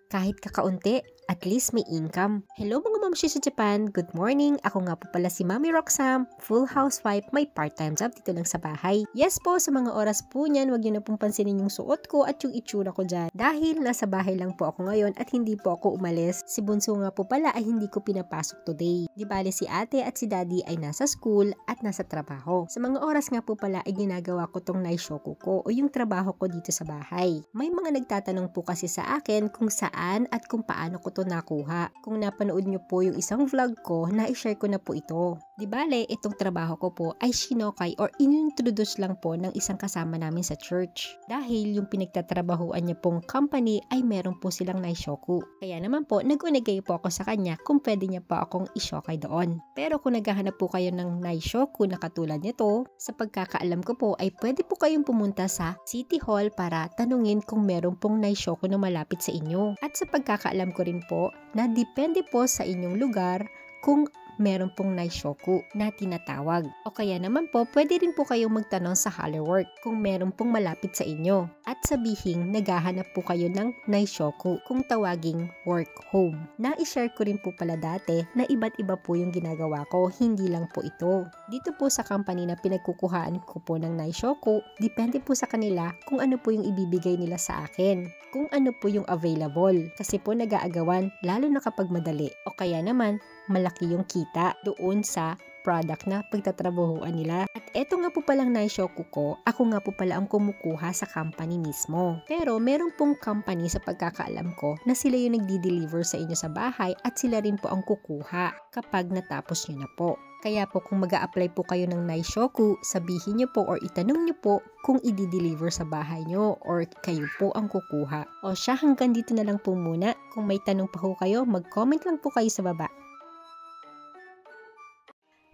Kahit kakaunti, at least may income. Hello mga mamshi sa Japan, good morning. Ako nga po pala si Mami Roxam, full housewife, may part-time job dito lang sa bahay. Yes po, sa mga oras po niyan, wag niyo na pong pansinin yung suot ko at yung itsura ko dyan. Dahil nasa bahay lang po ako ngayon at hindi po ako umalis. Si Bunso nga po pala ay hindi ko pinapasok today. Di bale si ate at si daddy ay nasa school at nasa trabaho. Sa mga oras nga po pala ay ginagawa ko tong naishoku ko o yung trabaho ko dito sa bahay. May mga nagtatanong po kasi sa akin kung saan at kung paano ko to nakuha. Kung napanood nyo po yung isang vlog ko, na-share ko na po ito. Di bale, itong trabaho ko po ay sinokay or inintroduce lang po ng isang kasama namin sa church. Dahil yung pinagtatrabahuan niya pong company ay meron po silang naishoku. Kaya naman po, nag-unagay po ako sa kanya kung pwede niya po akong ishokay doon. Pero kung naghahanap po kayo ng naishoku na katulad nito, sa pagkakaalam ko po ay pwede po kayong pumunta sa City Hall para tanungin kung meron pong naishoku na malapit sa inyo. At sa pagkakaalam ko rin po na depende po sa inyong lugar kung meron pong naishoku na tinatawag. O kaya naman po, pwede rin po kayong magtanong sa Hollywood kung meron pong malapit sa inyo. At sabihing naghahanap po kayo ng naishoku kung tawaging work home. Na-share ko rin po pala dati na iba't iba po yung ginagawa ko, hindi lang po ito. Dito po sa company na pinagkukuhaan ko po ng naishoku, depende po sa kanila kung ano po yung ibibigay nila sa akin. Kung ano po yung available. Kasi po nag-aagawan, lalo na kapag madali. O kaya naman, malaki yung kita doon sa product na pagtatrabahuan nila. At eto nga po palang naishoku ko, ako nga po pala ang kumukuha sa company mismo. Pero meron pong company sa pagkakaalam ko na sila yung nagdi-deliver sa inyo sa bahay at sila rin po ang kukuha kapag natapos nyo na po. Kaya po kung mag-a-apply po kayo ng naishoku, sabihin nyo po or itanong nyo po kung i-deliver sa bahay nyo or kayo po ang kukuha. O siya, hanggang dito na lang po muna. Kung may tanong pa ho kayo, mag-comment lang po kayo sa baba.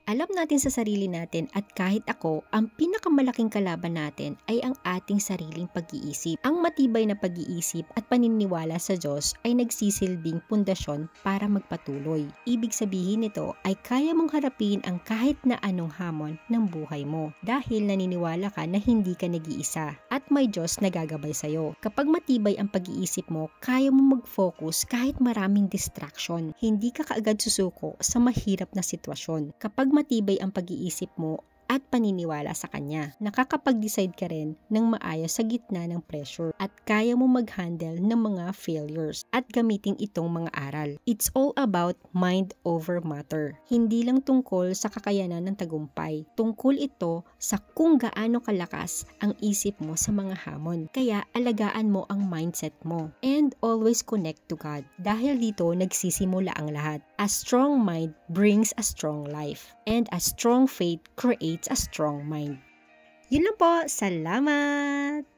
Alam natin sa sarili natin at kahit ako, ang pinakamalaking kalaban natin ay ang ating sariling pag-iisip. Ang matibay na pag-iisip at paniniwala sa Diyos ay nagsisilbing pundasyon para magpatuloy. Ibig sabihin nito ay kaya mong harapin ang kahit na anong hamon ng buhay mo dahil naniniwala ka na hindi ka nag-iisa at may Diyos na gagabay sa'yo. Kapag matibay ang pag-iisip mo, kaya mo mag-focus kahit maraming distraction. Hindi ka kaagad susuko sa mahirap na sitwasyon. Kapag matibay ang pag-iisip mo at paniniwala sa Kanya, nakakapag-decide ka rin ng maayos sa gitna ng pressure at kaya mo mag-handle ng mga failures at gamitin itong mga aral. It's all about mind over matter. Hindi lang tungkol sa kakayanan ng tagumpay. Tungkol ito sa kung gaano kalakas ang isip mo sa mga hamon. Kaya alagaan mo ang mindset mo and always connect to God. Dahil dito nagsisimula ang lahat. A strong mind brings a strong life and a strong faith creates a strong mind. Yun lang po. Salamat!